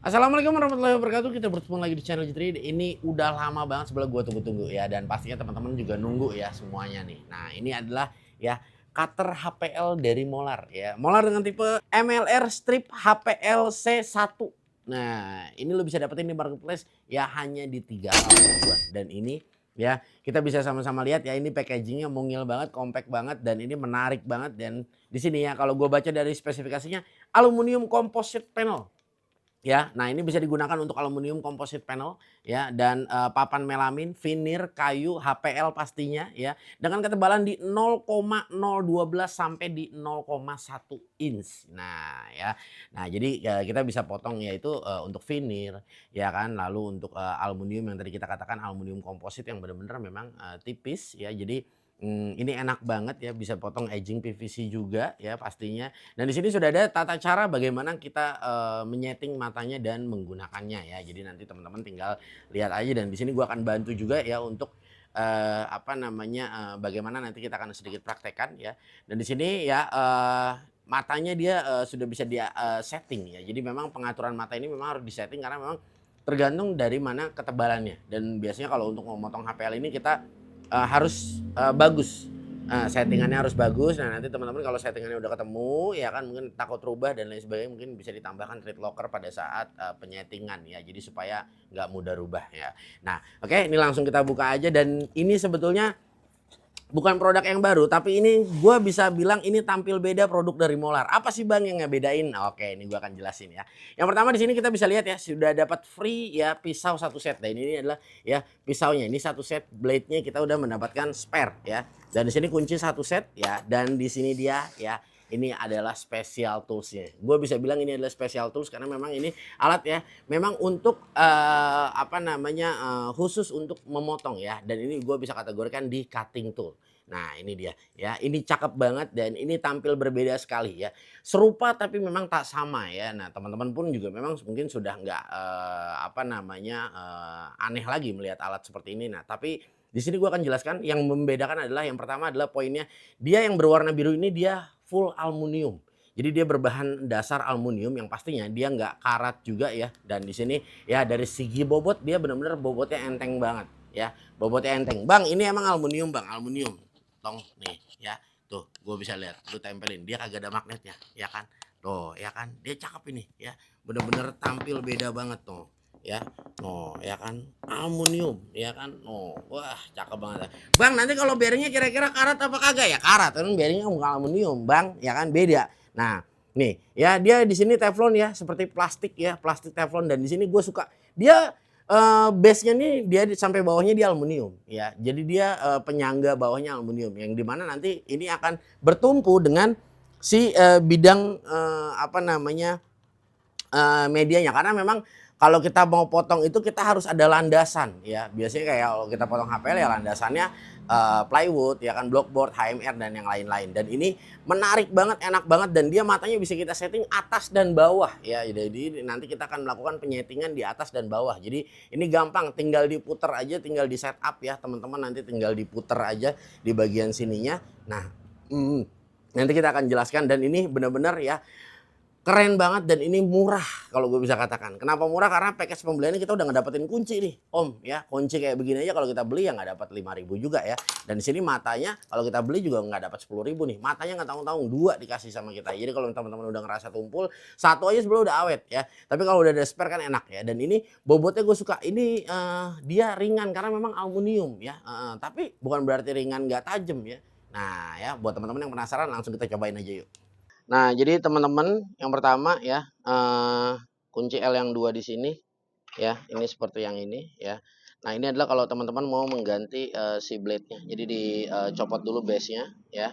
Assalamualaikum warahmatullahi wabarakatuh. Kita bertemu lagi di channel Jitri. Ini udah lama banget sebelah gue tunggu-tunggu ya, dan pastinya teman-teman juga nunggu ya semuanya nih. Nah, ini adalah ya cutter HPL dari Molar ya. Molar dengan tipe MLR strip HPL C1. Nah, ini lo bisa dapetin di marketplace ya hanya di 3 ribuan. Dan ini ya kita bisa sama-sama lihat ya, ini packagingnya mungil banget, compact banget, dan ini menarik banget. Dan di sini ya kalau gue baca dari spesifikasinya, aluminium composite panel. Ya, nah ini bisa digunakan untuk aluminium composite panel ya, dan papan melamin, veneer, kayu, HPL pastinya ya, dengan ketebalan di 0,012 sampai di 0,1 inch. Nah ya, nah jadi kita bisa potong yaitu untuk veneer ya kan, lalu untuk aluminium yang tadi kita katakan aluminium komposit yang benar-benar memang tipis ya, jadi ini enak banget ya, bisa potong edging PVC juga ya pastinya. Dan di sini sudah ada tata cara bagaimana kita menyeting matanya dan menggunakannya ya. Jadi nanti teman-teman tinggal lihat aja, dan di sini gua akan bantu juga ya untuk apa namanya, bagaimana nanti kita akan sedikit praktekkan ya. Dan di sini ya matanya dia sudah bisa dia setting ya. Jadi memang pengaturan mata ini memang harus disetting karena memang tergantung dari mana ketebalannya. Dan biasanya kalau untuk memotong HPL ini kita harus bagus. Settingannya harus bagus. Nah, nanti teman-teman kalau settingannya udah ketemu ya kan, mungkin takut rubah dan lain sebagainya, mungkin bisa ditambahkan thread locker pada saat penyetingan ya. Jadi supaya nggak mudah rubah ya. Nah, oke, ini langsung kita buka aja, dan ini sebetulnya bukan produk yang baru, tapi ini gue bisa bilang ini tampil beda produk dari Molar. Apa sih Bang yang ngebedain? Oke, ini gue akan jelasin ya. Yang pertama di sini kita bisa lihat ya, sudah dapat free ya pisau satu set. Dan ini adalah ya pisaunya. Ini satu set blade-nya kita udah mendapatkan spare ya. Dan di sini kunci satu set ya. Dan di sini dia ya, ini adalah special toolsnya. Gue bisa bilang ini adalah special tools karena memang ini alat ya, memang untuk apa namanya, khusus untuk memotong ya. Dan ini gue bisa kategorikan di cutting tool. Nah ini dia ya, ini cakep banget dan ini tampil berbeda sekali ya. Serupa tapi memang tak sama ya. Nah teman-teman pun juga memang mungkin sudah nggak apa namanya, aneh lagi melihat alat seperti ini. Nah tapi di sini gue akan jelaskan yang membedakan adalah, yang pertama adalah poinnya, dia yang berwarna biru ini dia full aluminium. Jadi dia berbahan dasar aluminium yang pastinya dia nggak karat juga ya. Dan di sini ya dari segi bobot dia benar-benar bobotnya enteng banget ya. Bobotnya enteng. Bang, ini emang aluminium, Bang, aluminium. Tong nih ya. Tuh, gue bisa lihat. Lu tempelin, dia kagak ada magnetnya, ya kan? Tuh, ya kan? Dia cakep ini ya. Bener-bener tampil beda banget tuh. Ya, oh ya kan, aluminium ya kan, oh wah cakep banget. Bang, nanti kalau bearingnya kira-kira karat apa kagak? Ya karat, kan bearingnya bukan aluminium Bang, ya kan, beda. Nah nih ya, dia di sini teflon ya, seperti plastik ya, plastik teflon. Dan di sini gue suka dia base-nya nih, dia sampai bawahnya dia aluminium ya. Jadi dia penyangga bawahnya aluminium, yang dimana nanti ini akan bertumpu dengan si bidang apa namanya, medianya. Karena memang kalau kita mau potong itu kita harus ada landasan ya. Biasanya kayak kalau kita potong HPL ya landasannya plywood ya kan, blockboard, HMR dan yang lain-lain. Dan ini menarik banget, enak banget, dan dia matanya bisa kita setting atas dan bawah ya. Jadi nanti kita akan melakukan penyetingan di atas dan bawah. Jadi ini gampang, tinggal diputer aja, tinggal di setup ya teman-teman, nanti tinggal diputer aja di bagian sininya. Nah, nanti kita akan jelaskan, dan ini benar-benar ya keren banget, dan ini murah kalau gue bisa katakan. Kenapa murah? Karena package pembeliannya kita udah ngedapetin kunci nih Om ya. Kunci kayak begini aja kalau kita beli ya nggak dapat 5.000 juga ya. Dan di sini matanya kalau kita beli juga nggak dapat 10.000 nih. Matanya nggak tanggung-tanggung, 2 dikasih sama kita. Jadi kalau teman-teman udah ngerasa tumpul, satu aja sebelum udah awet ya. Tapi kalau udah ada spare kan enak ya. Dan ini bobotnya gue suka. Ini dia ringan karena memang aluminium ya. Tapi bukan berarti ringan nggak tajam ya. Nah ya, buat teman-teman yang penasaran langsung kita cobain aja yuk. Nah, jadi teman-teman, yang pertama ya, kunci L yang 2 di sini ya, ini seperti yang ini ya. Nah, ini adalah kalau teman-teman mau mengganti si blade-nya. Jadi dicopot dulu base-nya ya.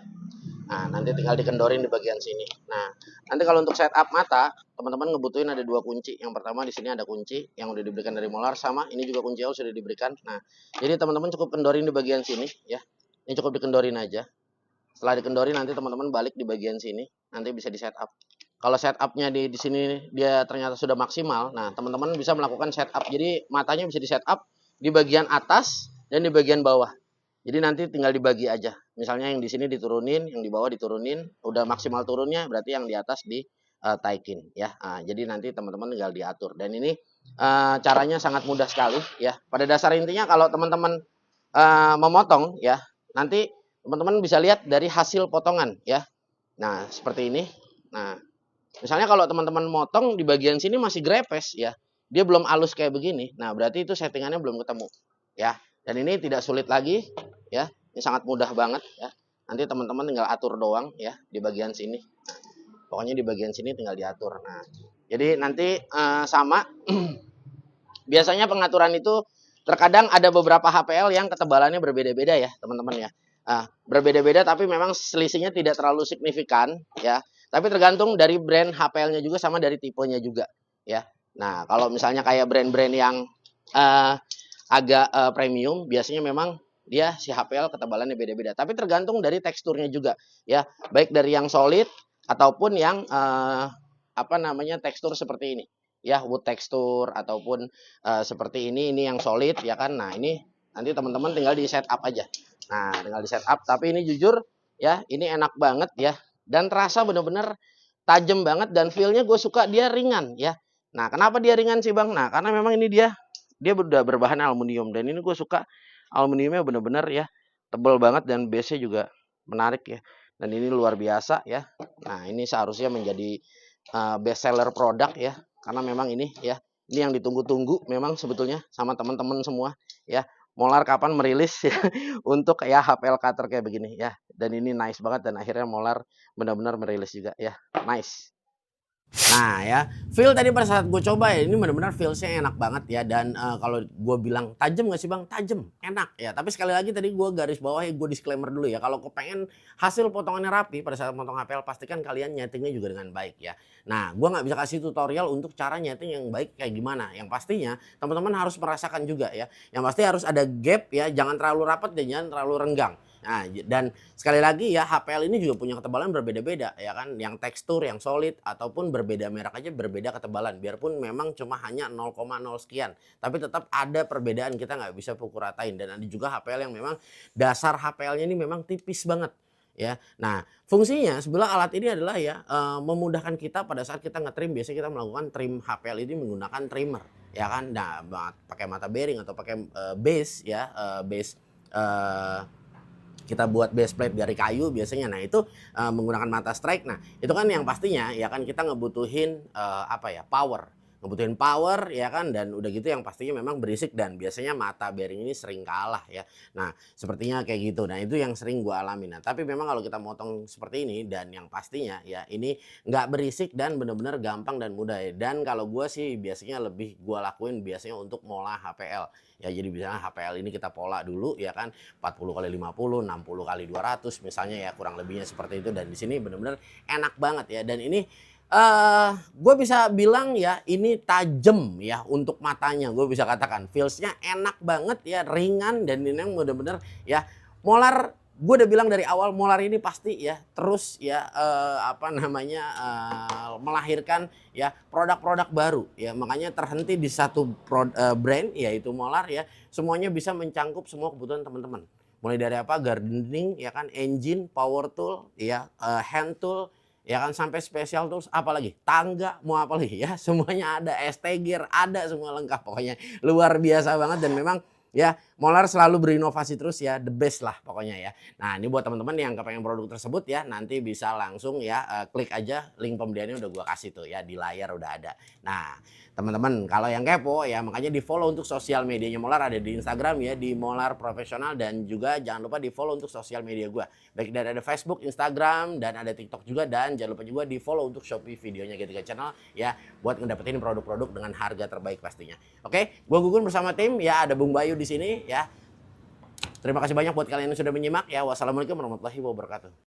Nah, nanti tinggal dikendorin di bagian sini. Nah, nanti kalau untuk setup mata, teman-teman ngebutuhin ada 2 kunci. Yang pertama di sini ada kunci yang udah diberikan dari Molar, sama ini juga kunci L sudah diberikan. Nah, jadi teman-teman cukup kendorin di bagian sini ya. Ini cukup dikendorin aja. Setelah dikendorin nanti teman-teman balik di bagian sini, nanti bisa di setup. Kalau setupnya di sini dia ternyata sudah maksimal, nah teman-teman bisa melakukan setup. Jadi matanya bisa di setup di bagian atas dan di bagian bawah. Jadi nanti tinggal dibagi aja. Misalnya yang di sini diturunin, yang di bawah diturunin, udah maksimal turunnya, berarti yang di atas taikin ya. Jadi nanti teman-teman tinggal diatur dan ini caranya sangat mudah sekali ya. Pada dasar intinya kalau teman-teman memotong ya, nanti teman-teman bisa lihat dari hasil potongan ya. Nah, seperti ini. Nah, misalnya kalau teman-teman motong di bagian sini masih grepes ya, dia belum halus kayak begini. Nah, berarti itu settingannya belum ketemu ya. Dan ini tidak sulit lagi ya. Ini sangat mudah banget ya. Nanti teman-teman tinggal atur doang ya di bagian sini. Pokoknya di bagian sini tinggal diatur. Nah, jadi nanti sama biasanya pengaturan itu terkadang ada beberapa HPL yang ketebalannya berbeda-beda ya, teman-teman ya. Berbeda-beda tapi memang selisihnya tidak terlalu signifikan ya. Tapi tergantung dari brand HPL-nya juga sama dari tipenya juga ya. Nah, kalau misalnya kayak brand-brand yang agak premium biasanya memang dia si HPL ketebalannya beda-beda. Tapi tergantung dari teksturnya juga ya, baik dari yang solid ataupun yang tekstur seperti ini ya, wood tekstur ataupun seperti ini yang solid ya kan. Nah, ini nanti teman-teman tinggal di setup aja. Nah, tinggal di setup, tapi ini jujur ya, ini enak banget ya dan terasa bener-bener tajam banget dan feel-nya gue suka dia ringan ya. Nah, kenapa dia ringan sih Bang? Nah, karena memang ini dia udah berbahan aluminium dan ini gue suka aluminiumnya bener-bener ya tebel banget dan base-nya juga menarik ya. Dan ini luar biasa ya. Nah, ini seharusnya menjadi best seller produk ya. Karena memang ini ya, ini yang ditunggu-tunggu memang sebetulnya sama teman-teman semua ya. Molar kapan merilis ya untuk ya HPL cutter kayak begini ya. Dan ini nice banget dan akhirnya Molar benar-benar merilis juga ya. Nice. Nah ya, feel tadi pada saat gue coba ya, ini benar-benar feel-nya enak banget ya. Dan kalau gue bilang tajam nggak sih Bang? Tajam, enak ya. Tapi sekali lagi tadi gue garis bawahi, gue disclaimer dulu ya. Kalau kepengen hasil potongannya rapi pada saat potong HPL, pastikan kalian nyetingnya juga dengan baik ya. Nah, gue nggak bisa kasih tutorial untuk cara nyeting yang baik kayak gimana. Yang pastinya teman-teman harus merasakan juga ya. Yang pasti harus ada gap ya, jangan terlalu rapat dan jangan terlalu renggang. Nah, dan sekali lagi ya, HPL ini juga punya ketebalan berbeda-beda ya kan, yang tekstur, yang solid ataupun berbeda merek aja berbeda ketebalan. Biarpun memang cuma hanya 0,0 sekian, tapi tetap ada perbedaan, kita nggak bisa pukul ratain. Dan ada juga HPL yang memang dasar HPL-nya ini memang tipis banget ya. Nah, fungsinya sebelah alat ini adalah ya memudahkan kita pada saat kita ngetrim. Biasanya kita melakukan trim HPL ini menggunakan trimmer ya kan. Nah, pakai mata bearing atau pakai base ya, base kita buat base plate dari kayu biasanya. Nah, itu menggunakan mata strike. Nah, itu kan yang pastinya ya kan kita ngebutuhin power ya kan, dan udah gitu yang pastinya memang berisik dan biasanya mata bearing ini sering kalah ya. Nah, sepertinya kayak gitu. Nah, itu yang sering gua alami. Nah, tapi memang kalau kita motong seperti ini dan yang pastinya ya ini nggak berisik dan bener-bener gampang dan mudah ya. Dan kalau gua sih biasanya lebih gua lakuin biasanya untuk mola HPL. Ya, jadi misalnya HPL ini kita pola dulu ya kan, 40 kali 50, 60 kali 200 misalnya ya, kurang lebihnya seperti itu. Dan di sini benar-benar enak banget ya. Dan ini gue bisa bilang ya ini tajam ya untuk matanya, gue bisa katakan feelsnya enak banget ya, ringan dan ini yang benar-benar ya. Molar gue udah bilang dari awal, Molar ini pasti ya terus ya melahirkan ya produk-produk baru ya, makanya terhenti di satu brand yaitu Molar ya. Semuanya bisa mencangkup semua kebutuhan teman-teman, mulai dari gardening ya kan, engine, power tool ya, hand tool ya kan, sampai special tools, apalagi tangga, mau apa lagi ya, semuanya ada. ST gear ada, semua lengkap pokoknya, luar biasa banget. Dan memang ya Molar selalu berinovasi terus ya, the best lah pokoknya ya. Nah, ini buat teman-teman yang kepengen produk tersebut ya, nanti bisa langsung ya klik aja link pembeliannya udah gua kasih tuh ya, di layar udah ada. Nah, teman-teman kalau yang kepo ya makanya di follow untuk sosial medianya Molar, ada di Instagram ya, di Molar Profesional, dan juga jangan lupa di follow untuk sosial media gua, baik dari ada Facebook, Instagram, dan ada TikTok juga. Dan jangan lupa juga di follow untuk Shopee videonya Getika Channel ya, buat ngedapetin produk-produk dengan harga terbaik pastinya. Oke, gua Gugun bersama tim ya, ada Bung Bayu di sini ya. Terima kasih banyak buat kalian yang sudah menyimak ya. Wassalamualaikum warahmatullahi wabarakatuh.